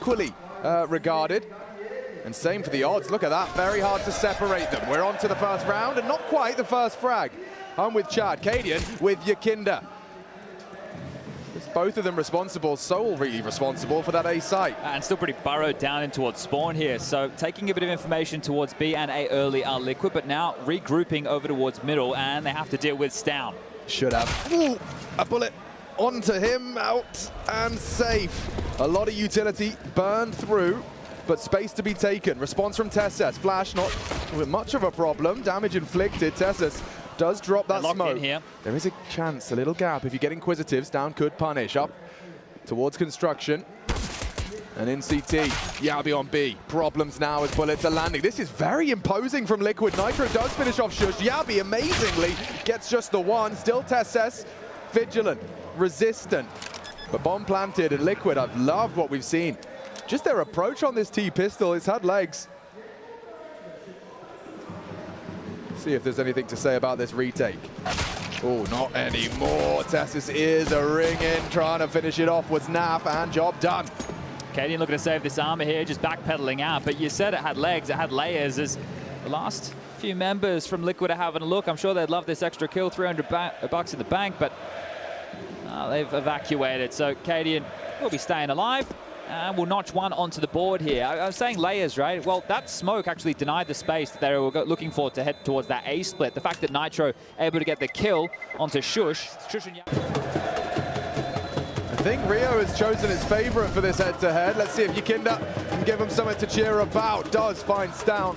equally regarded. And same for the odds. Look at that. Very hard to separate them. We're on to the first round, and not quite the first frag. I'm with Chad. Cadian with Yakinda. It's both of them responsible, solely responsible for that A site. And still pretty burrowed down in towards spawn here. So taking a bit of information towards B and A early are Liquid, but now regrouping over towards middle, and they have to deal with Stown. Should have. Ooh, a bullet onto him, out and safe. A lot of utility burned through, but space to be taken. Response from Tessus. Flash not with much of a problem. Damage inflicted. Tessus does drop that smoke. Here. There is a chance, a little gap. If you get Inquisitives, Down could punish. Up towards construction. And in CT, Yabi on B. Problems now as bullets are landing. This is very imposing from Liquid. Nitro does finish off Shush. Yabi amazingly gets just the one. Still Tessus, vigilant, resistant. But bomb planted and Liquid, I've loved what we've seen. Just their approach on this T-pistol, it's had legs. See if there's anything to say about this retake. Oh, not anymore. Tessus is a ring in, trying to finish it off was Naf, and job done. Cadian looking to save this armor here, just backpedaling out. But you said it had legs, it had layers. As the last few members from Liquid are having a look, I'm sure they'd love this extra kill, 300 bucks in the bank, but they've evacuated. So Cadian will be staying alive. And we'll notch one onto the board here. I was saying layers, right? Well, that smoke actually denied the space that they were looking for to head towards that A split. The fact that Nitro able to get the kill onto Shush. I think RIO has chosen his favorite for this head-to-head. Let's see if Yakinda can give him something to cheer about. Does find Stown.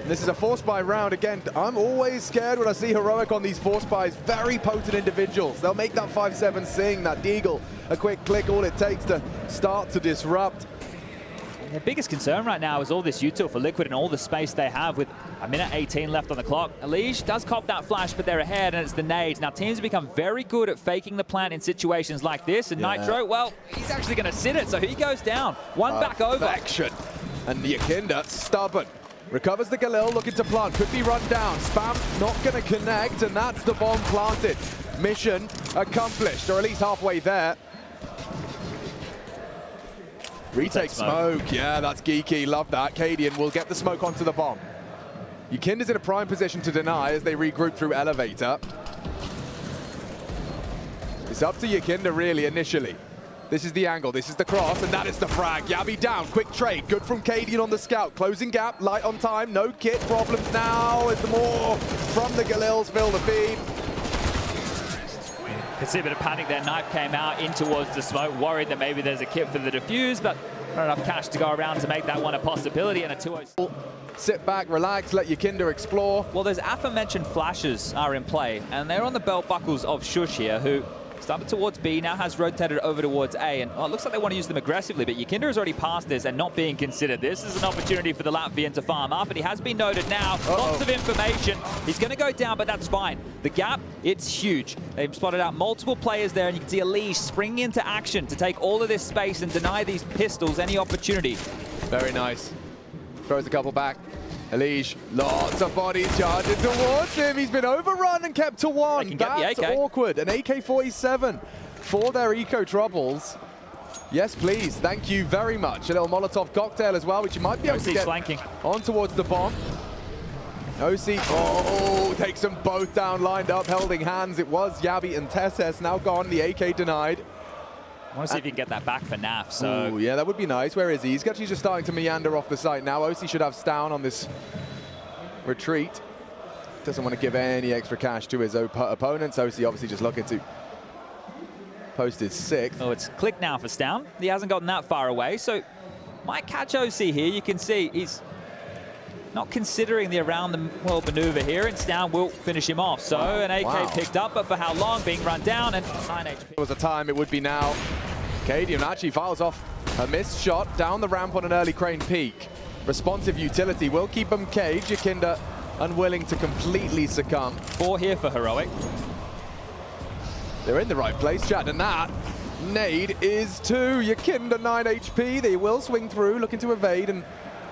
This is a force buy round. Again, I'm always scared when I see Heroic on these force buys. Very potent individuals. They'll make that 5-7 sing, that deagle. A quick click, all it takes to start to disrupt. The biggest concern right now is all this util for Liquid and all the space they have with a minute 18 left on the clock. Elige does cop that flash, but they're ahead, and it's the nades. Now, teams have become very good at faking the plant in situations like this, and Nitro, well, he's actually going to sit it, so he goes down. One back over. And Yakinda, stubborn. Recovers the Galil, looking to plant. Could be run down. Spam not going to connect, and that's the bomb planted. Mission accomplished, or at least halfway there. Retake smoke. Yeah, that's geeky. Love that. Cadian will get the smoke onto the bomb. Yakinda's in a prime position to deny as they regroup through elevator. It's up to Yakinda, really, initially. This is the angle, this is the cross, and that is the frag. Yabi down, quick trade, good from Cadian on the scout. Closing gap, light on time, no kit, problems now as the more from the Galils fill the feed. Could see a bit of panic there. Knife came out in towards the smoke, worried that maybe there's a kit for the defuse, but not enough cash to go around to make that one a possibility, and a 2-0. Sit back, relax, let Yakinda explore. Well, those aforementioned flashes are in play, and they're on the belt buckles of Shush here, who started towards B, now has rotated over towards A, and it looks like they want to use them aggressively, but Yakinda has already passed this and not being considered. This is an opportunity for the Latvian to farm up, and he has been noted now. Lots of information. He's going to go down, but that's fine. The gap, it's huge. They've spotted out multiple players there, and you can see Elige springing into action to take all of this space and deny these pistols any opportunity. Very nice. Throws a couple back. Elige, lots of bodies charging towards him. He's been overrun and kept to one. That's awkward. An AK-47 for their eco troubles. Yes, please. Thank you very much. A little Molotov cocktail as well, which you might be able to get flanking on towards the bomb. OC, takes them both down, lined up, holding hands. It was Yabi and Tessus, now gone. The AK denied. I want to see if you can get that back for Naf. So yeah, that would be nice. Where is he? He's actually just starting to meander off the site now. OC should have Stown on this retreat. Doesn't want to give any extra cash to his opponents. OC obviously just looking to post his 6th. Oh, it's click now for Stown. He hasn't gotten that far away, so might catch OC here. You can see he's not considering the around the world maneuver here, and Stown will finish him off. So an AK picked up, but for how long? Being run down, and 9 HP. It was a time, it would be now. Cadian actually files off a missed shot down the ramp on an early crane peak. Responsive utility will keep him caged. Yakinda unwilling to completely succumb. 4 here for Heroic. They're in the right place, Chad, and that nade is 2. Yakinda 9 HP. They will swing through, looking to evade and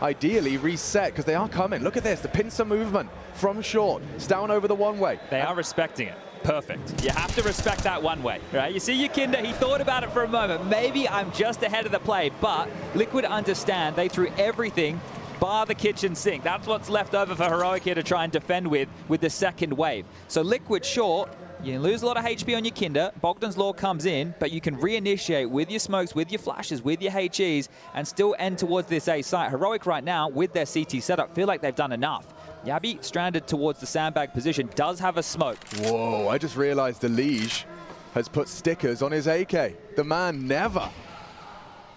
ideally reset, because they are coming. Look at this, the pincer movement from short. Stown over the one-way. They are respecting it. perfect. You have to respect that one way, right? You see Yakinda, he thought about it for a moment. Maybe I'm just ahead of the play, but Liquid understand they threw everything bar the kitchen sink. That's what's left over for Heroic here to try and defend with the second wave. So Liquid, sure, you lose a lot of HP on your Kinder. Bogdan's Law comes in, but you can reinitiate with your smokes, with your flashes, with your HEs, and still end towards this A site. Heroic right now, with their CT setup, feel like they've done enough. Yabi, stranded towards the sandbag position, does have a smoke. Whoa, I just realized Delige has put stickers on his AK. The man never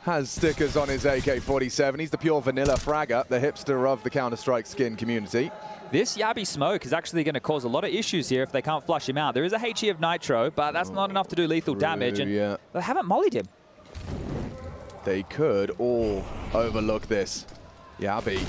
has stickers on his AK-47. He's the pure vanilla fragger, the hipster of the Counter-Strike skin community. This Yabi smoke is actually going to cause a lot of issues here if they can't flush him out. There is a HE of Nitro, but that's not enough to do lethal damage, and they haven't mollied him. They could all overlook this. Yabi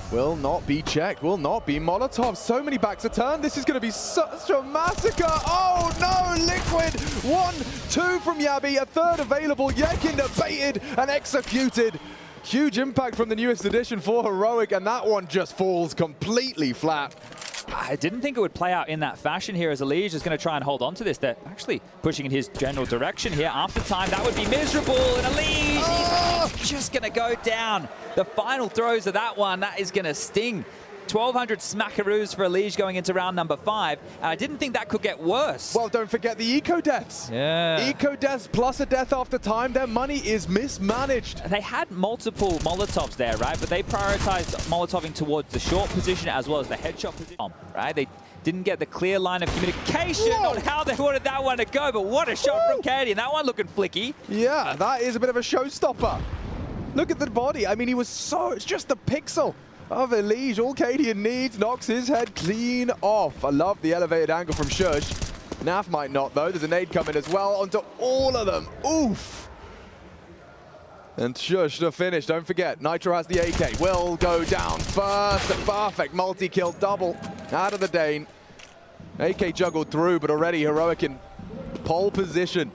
will not be checked, will not be Molotov. So many backs a turn. This is going to be such a massacre. Oh no, Liquid. 1-2 from Yabi, a third available. Yakinda baited and executed. Huge impact from the newest edition for Heroic, and that one just falls completely flat. I didn't think it would play out in that fashion here, as Elige is going to try and hold on to this. They're actually pushing in his general direction here. After time, that would be miserable, and Elige is just going to go down. The final throws of that one, that is going to sting. 1,200 smackaroos for Elige going into round number 5, and I didn't think that could get worse. Well, don't forget the eco-deaths. Yeah. Eco-deaths plus a death after time, their money is mismanaged. They had multiple Molotovs there, right? But they prioritized Molotoving towards the short position as well as the headshot position, right? They didn't get the clear line of communication on how they wanted that one to go, but what a shot from Katie, and that one looking flicky. Yeah, that is a bit of a showstopper. Look at the body. I mean, it's just a pixel of Elige. All Cadian needs, knocks his head clean off. I love the elevated angle from Shush. Naf might not, though. There's a nade coming as well onto all of them. Oof. And Shush to finish. Don't forget, Nitro has the AK. Will go down first. A perfect multi-kill double out of the Dane. AK juggled through, but already Heroic in pole position.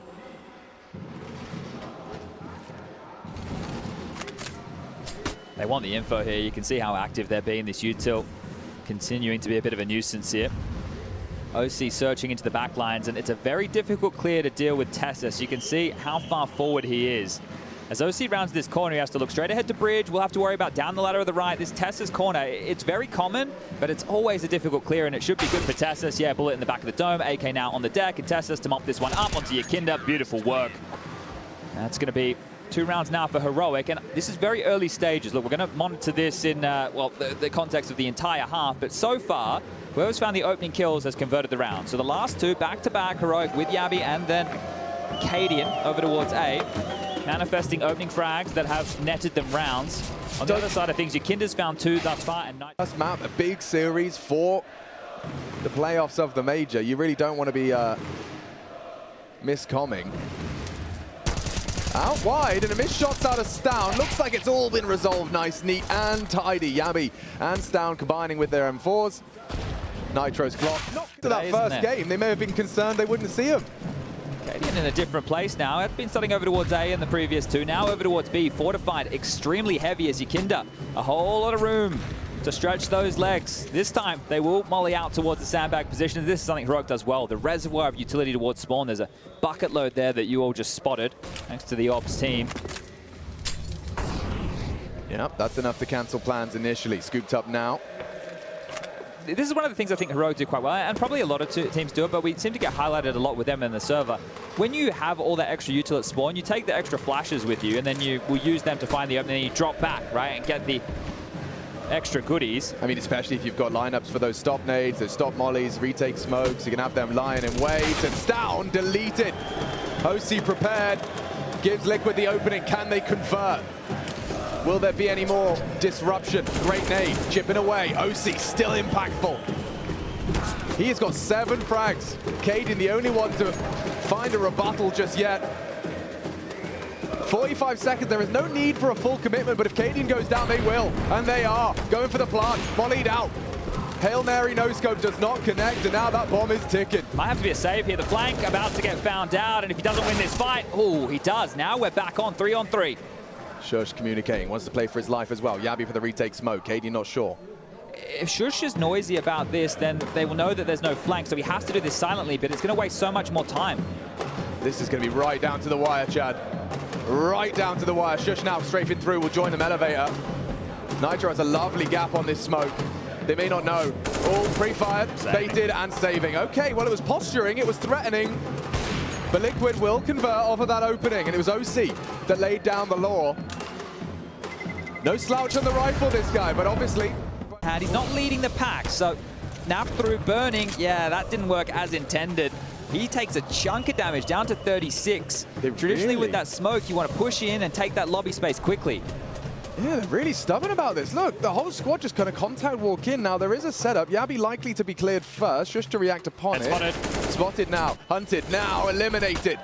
They want the info here. You can see how active they're being. This util continuing to be a bit of a nuisance here. OC searching into the back lines, and it's a very difficult clear to deal with Tessus. You can see how far forward he is. As OC rounds this corner, he has to look straight ahead to bridge. We'll have to worry about down the ladder of the right. This Tessus corner, it's very common, but it's always a difficult clear, and it should be good for Tessus. Yeah, bullet in the back of the dome. AK now on the deck, and Tessus to mop this one up onto Yakinda. Beautiful work. That's going to be 2 rounds now for Heroic, and this is very early stages. Look, we're going to monitor this in, well, the context of the entire half, but so far, whoever's found the opening kills has converted the round. So the last 2 back-to-back, Heroic with Yabi and then Cadian over towards A, manifesting opening frags that have netted them rounds. On the other side of things, Yakinda's found 2 thus far, and First map, a big series for the playoffs of the major. You really don't want to be miscomming. Out wide, and a missed shot's out of Stown. Looks like it's all been resolved nice, neat, and tidy. Yabi and Stown combining with their M4s. Nitro's clock. Not to that first game. They may have been concerned they wouldn't see him. Cadian in a different place now. It's been starting over towards A in the previous 2. Now over towards B. Fortified, extremely heavy as Yakinda. A whole lot of room to stretch those legs. This time, they will molly out towards the sandbag position. This is something Heroic does well. The reservoir of utility towards spawn. There's a bucket load there that you all just spotted, thanks to the ops team. Yep, that's enough to cancel plans initially. Scooped up now. This is one of the things I think Heroic do quite well, and probably a lot of teams do it, but we seem to get highlighted a lot with them in the server. When you have all that extra util at spawn, you take the extra flashes with you, and then you will use them to find the opening, and you drop back, right, and get the extra goodies. I mean, especially if you've got lineups for those stop nades, those stop mollies, retake smokes, you can have them lying in waves, and Stown deleted. OC prepared, gives Liquid the opening. Can they convert? Will there be any more disruption? Great nade, chipping away. OC still impactful. He has got 7 frags. Cadian the only one to find a rebuttal just yet. 45 seconds, there is no need for a full commitment, but if Cadian goes down, they will. And they are. Going for the plant, volleyed out. Hail Mary no-scope does not connect, and now that bomb is ticking. Might have to be a save here. The flank about to get found out, and if he doesn't win this fight, oh, he does. Now we're back on 3-on-3. Shush communicating, wants to play for his life as well. Yabi for the retake smoke, Cadian not sure. if Shush is noisy about this, then they will know that there's no flank, so he has to do this silently, but it's going to waste so much more time. This is going to be right down to the wire, Chad. Right down to the wire. Shush now strafing through, will join them elevator. Nitro has a lovely gap on this smoke. They may not know. All pre-fired, baited, and saving. Okay, well, it was posturing, it was threatening. But Liquid will convert off of that opening, and it was OC that laid down the law. No slouch on the rifle, this guy, but obviously... And he's not leading the pack, so Nav through burning, yeah, that didn't work as intended. He takes a chunk of damage, down to 36. Traditionally with that smoke, you want to push in and take that lobby space quickly. Yeah, they're really stubborn about this. Look, the whole squad just kind of contact walk in. Now, there is a setup. Yabi likely to be cleared first, just to react upon it. Spotted. Spotted now, hunted now, eliminated.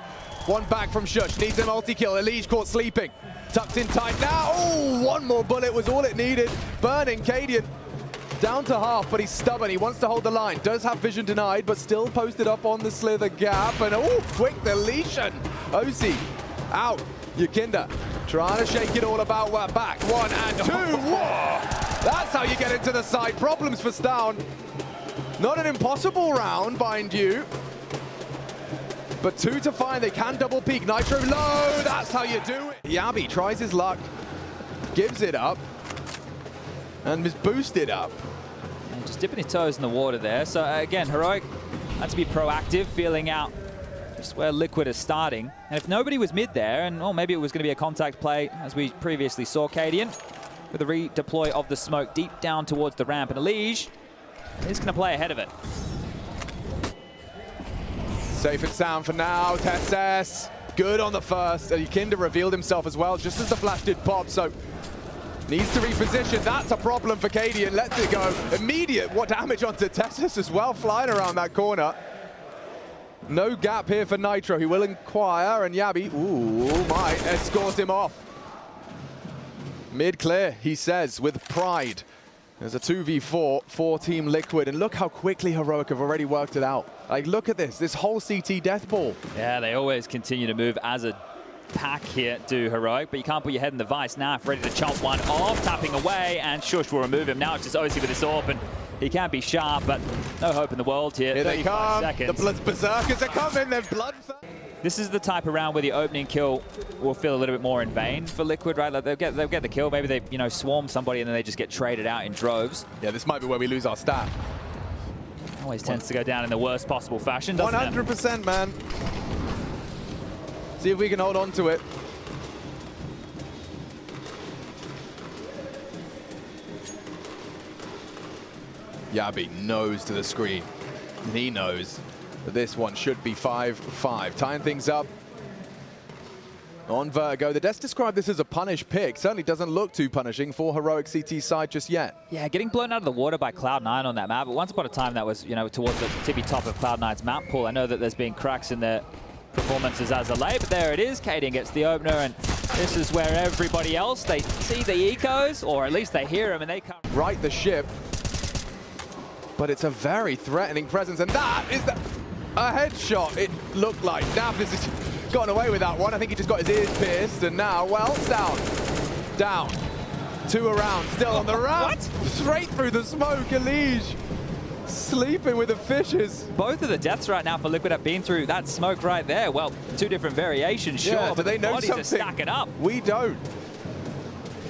One back from Shush, needs a multi-kill. Elige caught sleeping. Tucked in tight now. Oh, one more bullet was all it needed. Burning, Cadian down to half, but he's stubborn. He wants to hold the line. Does have vision denied, but still posted up on the slither gap. And oh, quick deletion. OC out. Yakinda trying to shake it all about. We're back. 1 and 2. Whoa. That's how you get into the side. Problems for Stown. Not an impossible round, mind you. But 2 to 5, they can double peak. Nitro low, that's how you do it. Yabi tries his luck, gives it up, and is boosted up. And just dipping his toes in the water there. So again, Heroic had to be proactive, feeling out just where Liquid is starting. And if nobody was mid there, and well, maybe it was going to be a contact play, as we previously saw, Cadian, with a redeploy of the smoke deep down towards the ramp. And Elige is going to play ahead of it. Safe and sound for now, Tesses. Good on the first. Yakinda revealed himself as well, just as the flash did pop, so needs to reposition. That's a problem for Cadian. Lets it go. Immediate what damage onto Tesses as well, flying around that corner. No gap here for Nitro. He will inquire, and Yabi, ooh, might escort him off. Mid clear, he says, with pride. There's a 2v4 for Team Liquid, and look how quickly Heroic have already worked it out. Like, look at this whole CT death ball. Yeah, they always continue to move as a pack here to Heroic, but you can't put your head in the vice. Now, ready to chomp one off, tapping away, and Shush will remove him. Now it's just OC with this AWP, and he can be sharp, but no hope in the world here. Here they come. Seconds. The blood berserkers are coming. They're blood. This is the type of round where the opening kill will feel a little bit more in vain for Liquid, right? Like they'll get the kill. Maybe they swarm somebody and then they just get traded out in droves. Yeah, this might be where we lose our stat. Always tends to go down in the worst possible fashion, doesn't 100%, man. See if we can hold on to it. Yabi knows to the screen, and he knows that this one should be 5-5. Tying things up on Vertigo. The devs describe this as a punish pick. Certainly doesn't look too punishing for Heroic CT side just yet. Yeah, getting blown out of the water by Cloud9 on that map. But once upon a time, that was, towards the tippy top of Cloud9's map pool. I know that there's been cracks in their performances as of late, but there it is. Cadian gets the opener, and this is where everybody else, they see the ecos, or at least they hear them, and they come right the ship. But it's a very threatening presence, and that is a headshot, it looked like. Nav has gotten away with that one. I think he just got his ears pierced, and now, well, down. Down. 2 around, still on the ramp. What? Straight through the smoke, Elige. Sleeping with the fishes. Both of the deaths right now for Liquid have been through that smoke right there. Well, 2 different variations, sure, yeah, but they the know bodies something. are stacking up. We don't.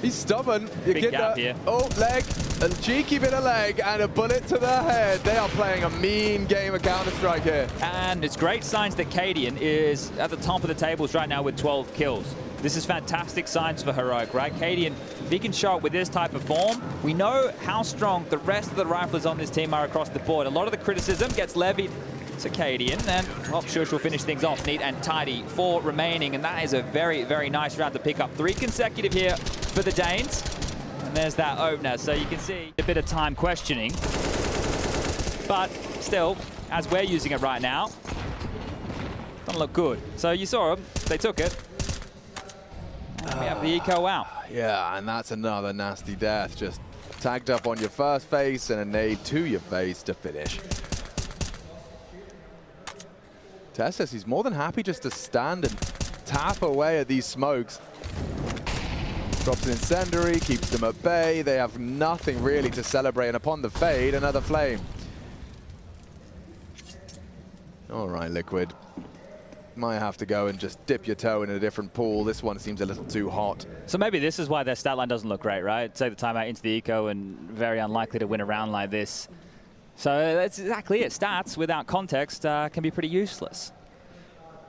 He's stubborn. Big gap here. Oh, leg. A cheeky bit of leg and a bullet to the head. They are playing a mean game of Counter-Strike here. And it's great signs that Cadian is at the top of the tables right now with 12 kills. This is fantastic signs for Heroic, right? Cadian, if he can show up with this type of form, we know how strong the rest of the riflers on this team are across the board. A lot of the criticism gets levied to Cadian, and well, Shush will finish things off neat and tidy. 4 remaining, and that is a very, very nice round to pick up. 3 consecutive here for the Danes. And there's that opener, so you can see a bit of time questioning. But still, as we're using it right now, doesn't look good. So you saw them, they took it. And we have the eco out. Yeah, and that's another nasty death. Just tagged up on your first face and a nade to your face to finish. Tess says he's more than happy just to stand and tap away at these smokes. Drops an incendiary, keeps them at bay. They have nothing really to celebrate, and upon the fade, another flame. All right, Liquid. Might have to go and just dip your toe in a different pool. This one seems a little too hot. So maybe this is why their stat line doesn't look great, right? Take the timeout into the eco and very unlikely to win a round like this. So that's exactly it. Stats without context can be pretty useless.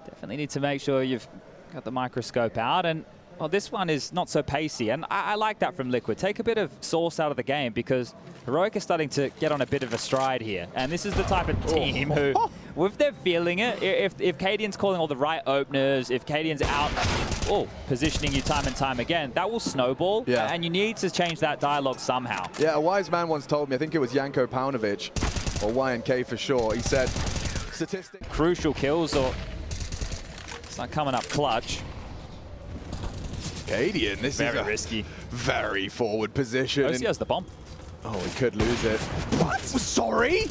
Definitely need to make sure you've got the microscope out. And well, this one is not so pacey, and I like that from Liquid. Take a bit of sauce out of the game because Heroic is starting to get on a bit of a stride here. And this is the type of team who, if they're feeling it, if Cadian's calling all the right openers, if Cadian's out positioning you time and time again, that will snowball, and you need to change that dialogue somehow. Yeah, a wise man once told me, I think it was Janko Paunovic, or YNK for sure, he said, statistics. Crucial kills, or it's not coming up clutch. Cadian, this is very risky. Very forward position. OC has the bomb. Oh, he could lose it. What? Sorry?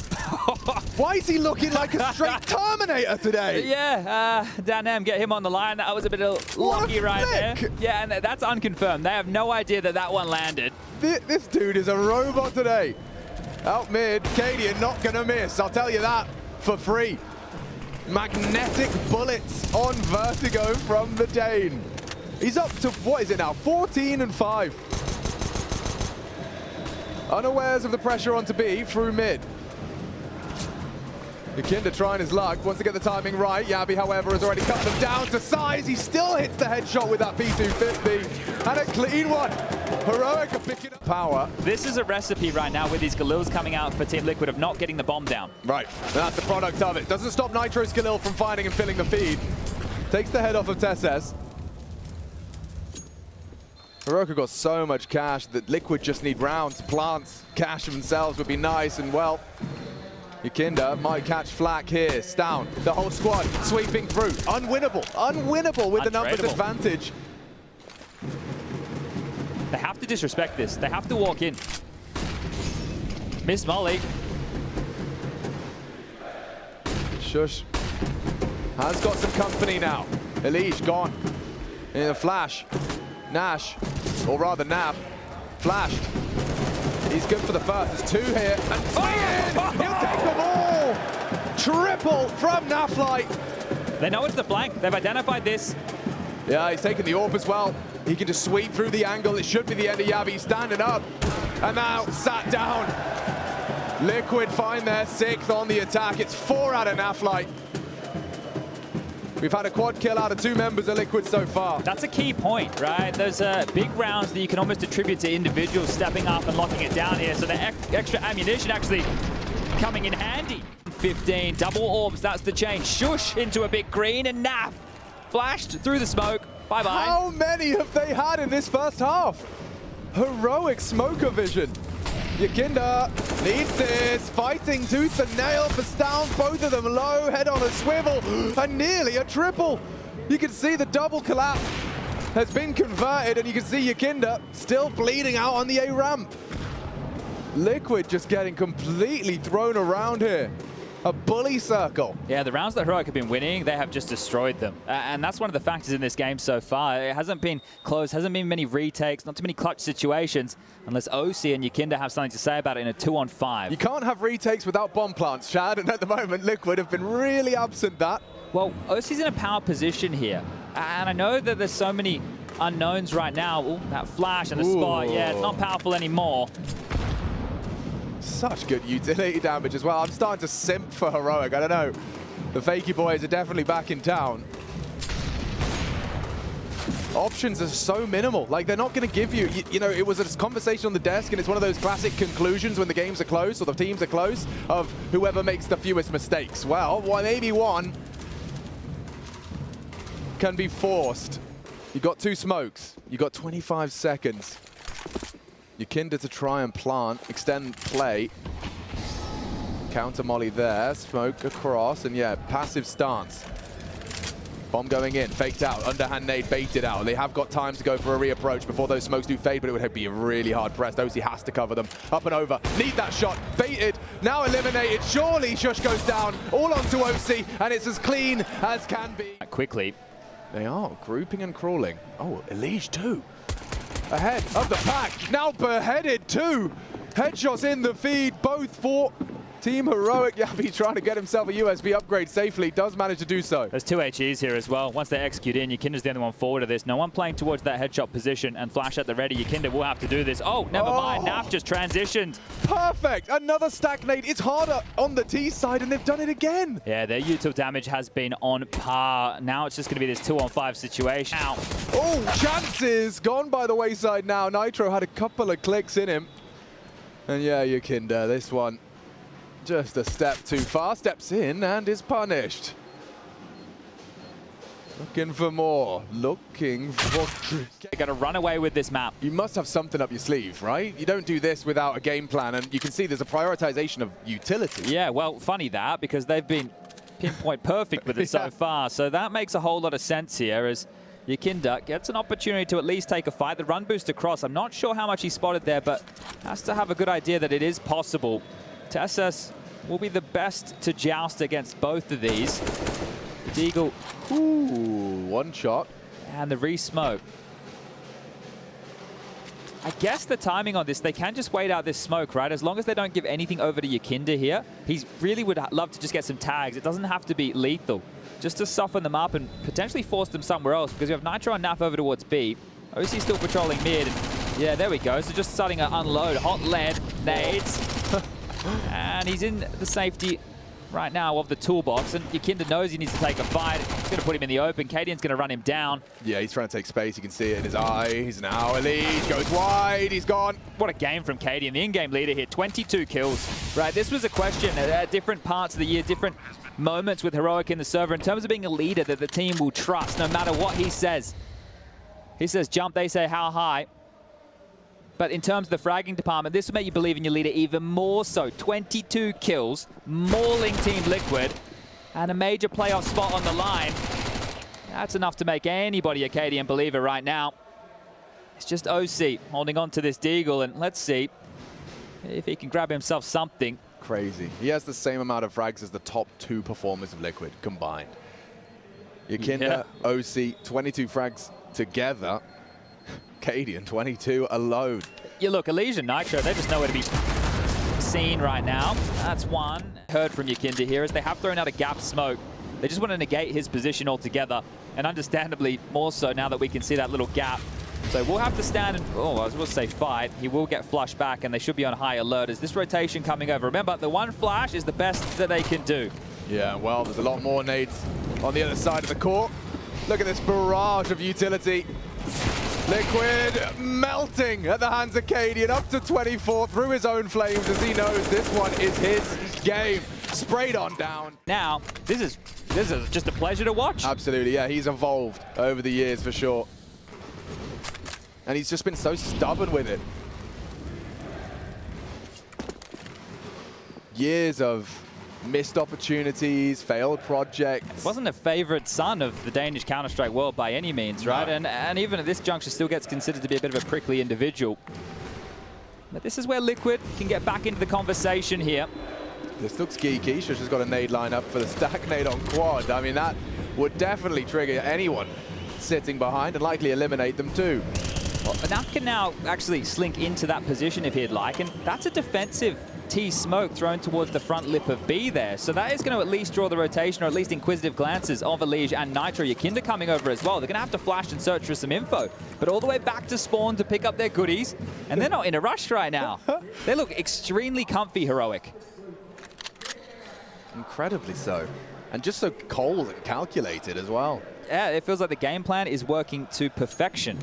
Why is he looking like a straight Terminator today? Yeah, Dan M, get him on the line. That was a bit of lucky right there. Yeah, and that's unconfirmed. They have no idea that that one landed. This dude is a robot today. Out mid, Cadian not gonna miss. I'll tell you that for free. Magnetic bullets on Vertigo from the Dane. He's up to, what is it now, 14 and 5. Unawares of the pressure onto B through mid. Nykytilan trying his luck, wants to get the timing right. Yabi, however, has already cut them down to size. He still hits the headshot with that P250. And a clean one. Heroic are picking up power. This is a recipe right now with these Galils coming out for Team Liquid of not getting the bomb down. Right, that's the product of it. Doesn't stop Nitro's Galil from finding and filling the feed. Takes the head off of Tesses. Heroic have got so much cash that Liquid just need rounds, plants, cash themselves would be nice, and well, Nykytilan might catch flack here. Down, the whole squad sweeping through. Unwinnable with the numbers advantage. They have to disrespect this. They have to walk in. Miss Molly. Shush has got some company now. Elige gone. In a flash. Nash, or rather Nav, flashed. He's good for the first. There's two here, and he'll take them all! Triple from Naflight. They know it's the flank. They've identified this. Yeah, he's taking the AWP as well. He can just sweep through the angle. It should be the end of Yabi. Standing up, and now sat down. Liquid find their 6th on the attack. It's 4 out of Naflight. We've had a quad kill out of 2 members of Liquid so far. That's a key point, right? Those big rounds that you can almost attribute to individuals stepping up and locking it down here. So the extra ammunition actually coming in handy. 15, double orbs, that's the change. Shush into a big green, and Nav flashed through the smoke. Bye-bye. How many have they had in this first half? Heroic smoker vision. Nykytilan needs this, fighting tooth and nail for Stown, both of them low, head on a swivel, and nearly a triple. You can see the double collapse has been converted, and you can see Nykytilan still bleeding out on the A ramp. Liquid just getting completely thrown around here. A bully circle. Yeah, the rounds that Heroic have been winning, they have just destroyed them. And that's one of the factors in this game so far. It hasn't been close, hasn't been many retakes, not too many clutch situations, unless OC and Nykytilan have something to say about it in a 2-on-5. You can't have retakes without bomb plants, Chad, and at the moment, Liquid have been really absent that. Well, OC's in a power position here. And I know that there's so many unknowns right now. Ooh, that flash and the spot, yeah, it's not powerful anymore. Such good utility damage as well. I'm starting to simp for Heroic. I don't know. The Fakey boys are definitely back in town. Options are so minimal. Like, they're not going to give you, you know, it was a conversation on the desk, and it's one of those classic conclusions when the games are close or the teams are close of whoever makes the fewest mistakes. Well, maybe one can be forced. You got 2 smokes. You got 25 seconds. Nykytilan to try and plant, extend play. Counter molly there, smoke across, and yeah, passive stance. Bomb going in, faked out, underhand nade baited out. They have got time to go for a reapproach before those smokes do fade, but it would be really hard pressed. OC has to cover them. Up and over, need that shot, baited, now eliminated. Surely Shush goes down, all onto OC, and it's as clean as can be. Quickly. They are grouping and crawling. Oh, Elige too. ahead of the pack. Now beheaded too. Headshots in the feed, both for Team Heroic. Yabi trying to get himself a USB upgrade safely, does manage to do so. There's two HEs here as well. Once they execute in, Yakinda's the only one forward of this. No one playing towards that headshot position and flash at the ready. Yakinda will have to do this. Oh, never mind. NaV just transitioned. Perfect. Another stagnate. It's harder on the T side, and they've done it again. Yeah, their util damage has been on par. Now it's just going to be this 2-on-5 situation. Ow. Oh, chances gone by the wayside now. Nitro had a couple of clicks in him. And yeah, Yakinda, this one just a step too far. Steps in and is punished. Looking for more. Looking for... They're going to run away with this map. You must have something up your sleeve, right? You don't do this without a game plan, and you can see there's a prioritization of utility. Yeah, well, funny that, because they've been pinpoint perfect with it so far. So that makes a whole lot of sense here as Yakinda gets an opportunity to at least take a fight. The run boost across, I'm not sure how much he spotted there, but has to have a good idea that it is possible. TeSeS will be the best to joust against both of these. Deagle. Ooh, one shot. And the re-smoke. I guess the timing on this, they can just wait out this smoke, right? As long as they don't give anything over to Yakinda here, he really would love to just get some tags. It doesn't have to be lethal. Just to soften them up and potentially force them somewhere else, because we have Nitro and NaV over towards B. OC still patrolling mid. And yeah, there we go. So just starting to unload. Hot lead, nades. And he's in the safety right now of the toolbox, and Yakinda knows he needs to take a fight. He's going to put him in the open. Cadian's going to run him down. Yeah, he's trying to take space. You can see it in his eye. He's now a lead. Goes wide. He's gone. What a game from Cadian, the in-game leader here. 22 kills. Right, this was a question at different parts of the year, different moments with Heroic in the server in terms of being a leader that the team will trust no matter what he says. He says jump, they say how high. But in terms of the fragging department, this will make you believe in your leader even more so. 22 kills, mauling Team Liquid, and a major playoff spot on the line. That's enough to make anybody a Cadian believer right now. It's just OC holding on to this Deagle, and let's see if he can grab himself something. Crazy. He has the same amount of frags as the top two performers of Liquid combined. Yakinda, OC, 22 frags together. Cadian, 22 alone. You look, Elysian Nitro, they're just nowhere to be seen right now. That's one. Heard from Yakinda here as they have thrown out a gap smoke. They just want to negate his position altogether, and understandably more so now that we can see that little gap. So we'll have to stand and, I was going to say fight. He will get flushed back, and they should be on high alert as this rotation coming over. Remember, the one flash is the best that they can do. Yeah, well, there's a lot more nades on the other side of the court. Look at this barrage of utility. Liquid melting at the hands of Cadian, up to 24 through his own flames as he knows this one is his game. Sprayed on down. Now, this is just a pleasure to watch. Absolutely, yeah, he's evolved over the years for sure. And he's just been so stubborn with it. Years of missed opportunities, failed projects. Wasn't a favorite son of the Danish Counter-Strike world by any means, right? No. And even at this juncture still gets considered to be a bit of a prickly individual. But this is where Liquid can get back into the conversation here. This looks geeky. Shush has got a nade line up for the stack nade on quad. I mean, that would definitely trigger anyone sitting behind and likely eliminate them too. Well, NaV can now actually slink into that position if he'd like, and that's a defensive T-smoke thrown towards the front lip of B there. So that is going to at least draw the rotation, or at least inquisitive glances of Elige and Nitro. Yakinda coming over as well. They're going to have to flash and search for some info. But all the way back to spawn to pick up their goodies, and they're not in a rush right now. They look extremely comfy, Heroic. Incredibly so. And just so cold and calculated as well. Yeah, it feels like the game plan is working to perfection.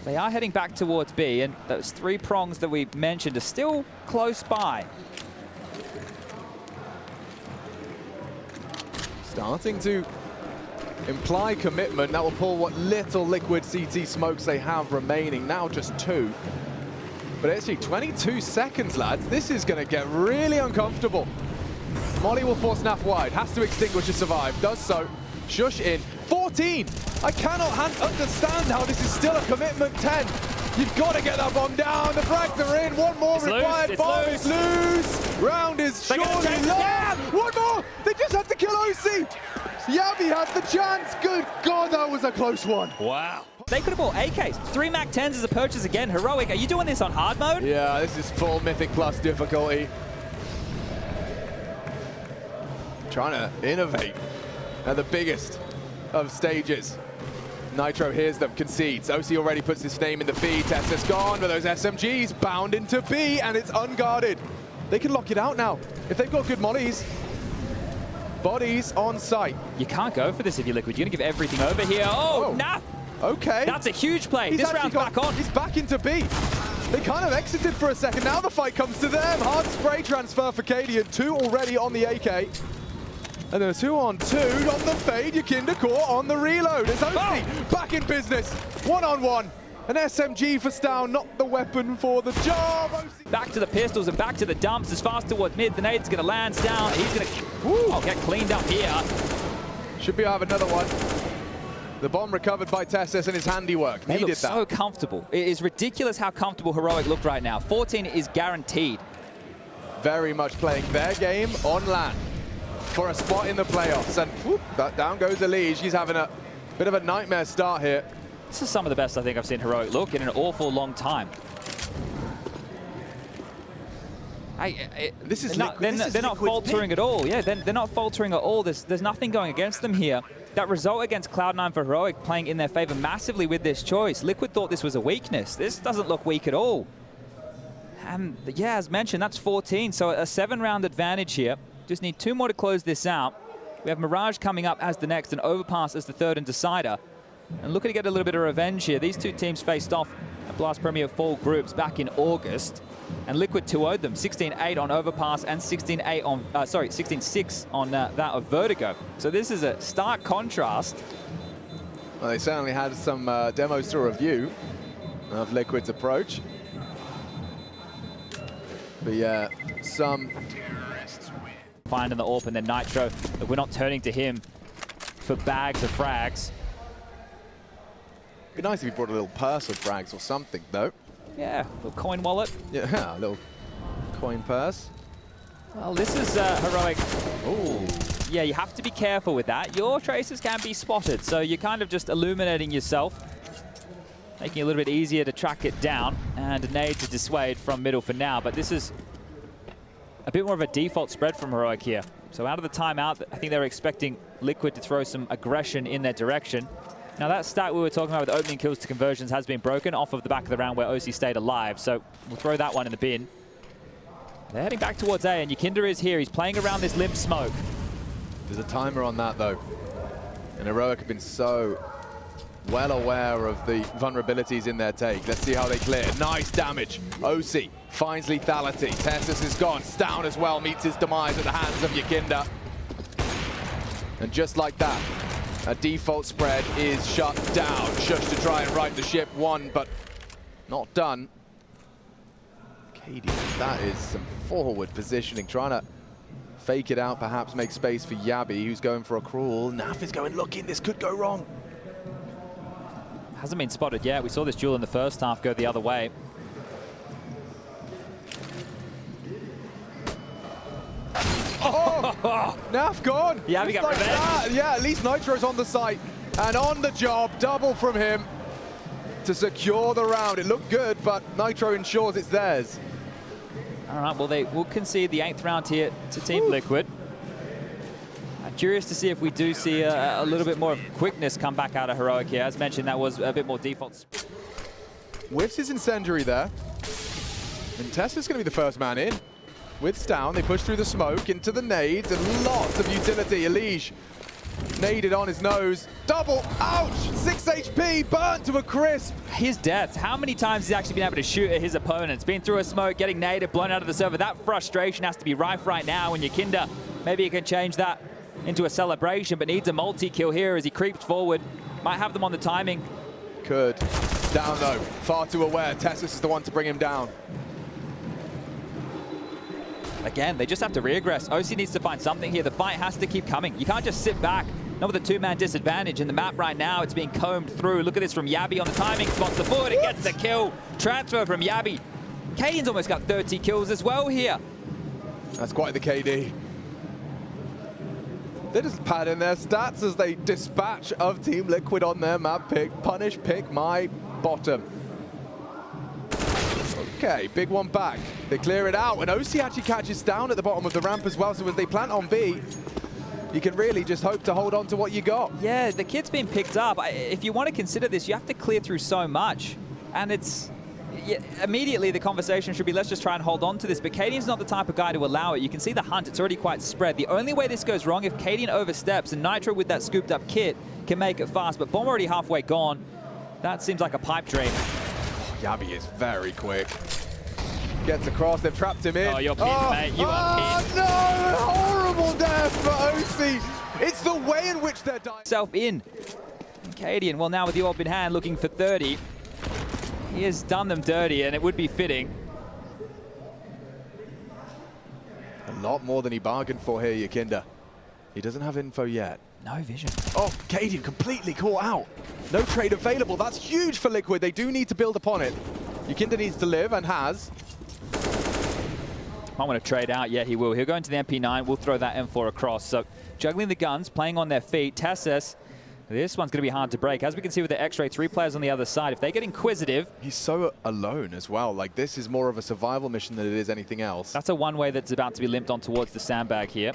They are heading back towards B, and those three prongs that we mentioned are still close by. Starting to imply commitment. That will pull what little liquid CT smokes they have remaining. Now just 2. But actually 22 seconds, lads. This is going to get really uncomfortable. Molly will force NaV wide. Has to extinguish to survive. Does so. Shush in. 14! I cannot understand how this is still a commitment. 10. You've got to get that bomb down. The frags are in. One more required. Bomb is loose. Round is surely lost. One more. They just had to kill OC. Yabi had the chance. Good God, that was a close one. Wow. They could have bought AKs. 3 Mac 10s as a purchase again. Heroic, are you doing this on hard mode? Yeah, this is full Mythic Plus difficulty. Trying to innovate at the biggest of stages. Nitro hears them, concedes. OC already puts his name in the feed. Tesla's gone, but those SMGs bound into B, and it's unguarded. They can lock it out now. If they've got good mollies, bodies on site. You can't go for this if you're Liquid. You're going to give everything over here. Oh, nah. Okay. That's a huge play. This round's back on. He's back into B. They kind of exited for a second. Now the fight comes to them. Hard spray transfer for Cadian. 2 already on the AK. And then a 2-on-2 on the fade. Yakinda caught on the reload. It's OC back in business. 1-on-1. An SMG for Stown, not the weapon for the job. OC. Back to the pistols and back to the dumps. As fast towards mid. The nade's going to land down. He's going to get cleaned up here. Should be have another one. The bomb recovered by Tessus and his handiwork. They Needed look that. so comfortable. It is ridiculous how comfortable Heroic looked right now. 14 is guaranteed. Very much playing their game on LAN for a spot in the playoffs. And whoop, down goes Elige. He's having a bit of a nightmare start here. This is some of the best I think I've seen Heroic look in an awful long time. They're not faltering at all. Yeah, they're not faltering at all. There's nothing going against them here. That result against Cloud9 for Heroic playing in their favor massively with this choice. Liquid thought this was a weakness. This doesn't look weak at all. And yeah, as mentioned, that's 14. So a 7-round advantage here. Just need 2 more to close this out. We have Mirage coming up as the next and Overpass as the third and decider. And looking to get a little bit of revenge here. These 2 teams faced off at Blast Premier Fall Groups back in August. And Liquid 2-0'd them, 16-8 on Overpass and 16-8 on, 16-6 on that of Vertigo. So this is a stark contrast. Well, they certainly had some demos to review of Liquid's approach. But yeah, some... Finding the AWP and then Nitro. We're not turning to him for bags of frags. It'd be nice if he brought a little purse of frags or something, though. Yeah, little coin wallet. Yeah, a little coin purse. Well, this is Heroic. Ooh. Yeah, you have to be careful with that. Your traces can be spotted, so you're kind of just illuminating yourself, making it a little bit easier to track it down, and a nade to dissuade from middle for now. But this is a bit more of a default spread from Heroic here. So out of the timeout, I think they were expecting Liquid to throw some aggression in their direction. Now that stat we were talking about with opening kills to conversions has been broken off of the back of the round where OC stayed alive. So we'll throw that one in the bin. They're heading back towards A, and Yakinda is here. He's playing around this limp smoke. There's a timer on that, though. And Heroic have been so well aware of the vulnerabilities in their take. Let's see how they clear. Nice damage. OC finds lethality. Tessus is gone. Stown as well meets his demise at the hands of Yakinda. And just like that, a default spread is shut down. Shush to try and right the ship. One, but not done. Katie, that is some forward positioning. Trying to fake it out, perhaps make space for Yabi, who's going for a crawl. Naf is going looking. This could go wrong. Hasn't been spotted yet. We saw this duel in the first half go the other way. Oh, Naf gone. Yeah, we got like revenge. That. Yeah, at least Nitro's on the site and on the job. Double from him to secure the round. It looked good, but Nitro ensures it's theirs. All right, well, they will concede the 8th round here to Team Liquid. I'm curious to see if we do see a little bit more of quickness come back out of Heroic here. As mentioned, that was a bit more default. Whiffs his incendiary there. And Tesla's going to be the first man in. With Stown, they push through the smoke into the nades and lots of utility. Elige naded on his nose. Double, ouch! 6 HP, burnt to a crisp. His deaths, how many times he's actually been able to shoot at his opponents? Been through a smoke, getting naded, blown out of the server. That frustration has to be rife right now. And Yakinda, maybe he can change that into a celebration, but needs a multi-kill here as he creeps forward. Might have them on the timing. Could. Down though, far too aware. Tessus is the one to bring him down. Again, they just have to regress. OC needs to find something here. The fight has to keep coming. You can't just sit back. Not with a 2-man disadvantage in the map right now. It's being combed through. Look at this from Yabi on the timing. Spots the forward and gets the kill. Transfer from Yabi. Cadian's almost got 30 kills as well here. That's quite the KD. They're just padding their stats as they dispatch of Team Liquid on their map pick. Punish, pick my bottom. Okay, big one back. They clear it out, and OC actually catches down at the bottom of the ramp as well, so as they plant on B, you can really just hope to hold on to what you got. Yeah, the kit's been picked up. If you want to consider this, you have to clear through so much. And it's... Yeah, immediately the conversation should be, let's just try and hold on to this. But Cadian's not the type of guy to allow it. You can see the hunt, it's already quite spread. The only way this goes wrong, if Cadian oversteps, and Nitro with that scooped up kit can make it fast. But Bomb already halfway gone. That seems like a pipe dream. Yabi is very quick. Gets across, they've trapped him in. Oh, you're pinned, mate. You are pinned. No! Horrible death for OC. It's the way in which they're dying. Self in. And Cadian, well, now with the orb in hand, looking for 30. He has done them dirty, and it would be fitting. A lot more than he bargained for here, Yakinda. He doesn't have info yet. No vision. Oh, Cadian completely caught out. No trade available. That's huge for Liquid. They do need to build upon it. Yakinda needs to live and has. Might want to trade out. Yeah, he will. He'll go into the MP9. We'll throw that M4 across. So juggling the guns, playing on their feet. Tessus, this one's going to be hard to break. As we can see with the X-Ray, 3 players on the other side. If they get inquisitive... He's so alone as well. Like, this is more of a survival mission than it is anything else. That's a one-way that's about to be limped on towards the sandbag here.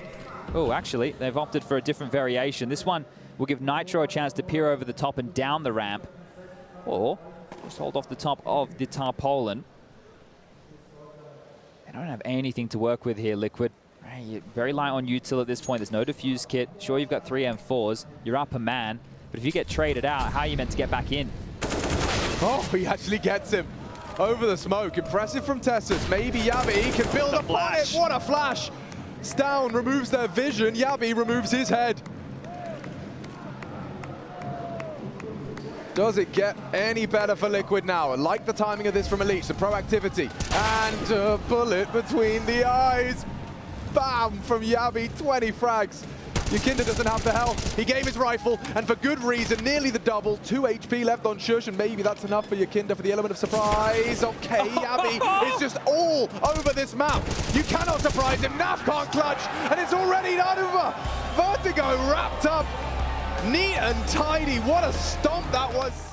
Oh, actually, they've opted for a different variation. This one will give Nitro a chance to peer over the top and down the ramp. Or just hold off the top of the tarpaulin. They don't have anything to work with here, Liquid. You're very light on util at this point. There's no defuse kit. Sure, you've got 3 M4s. You're up a man. But if you get traded out, how are you meant to get back in? Oh, he actually gets him over the smoke. Impressive from Tessus. Maybe Yabi can build upon it. What a flash. Stown removes their vision. Yabi removes his head. Does it get any better for Liquid now? I like the timing of this from Elite, the proactivity. And a bullet between the eyes. Bam, from Yabi, 20 frags. Yakinda doesn't have the health. He gave his rifle, and for good reason, nearly the double. 2 HP left on Shush, and maybe that's enough for Yakinda for the element of surprise. Okay, Yabi is just all over this map. You cannot surprise him. NaV can't clutch, and it's already over. VERTIGO wrapped up. Neat and tidy. What a stomp that was.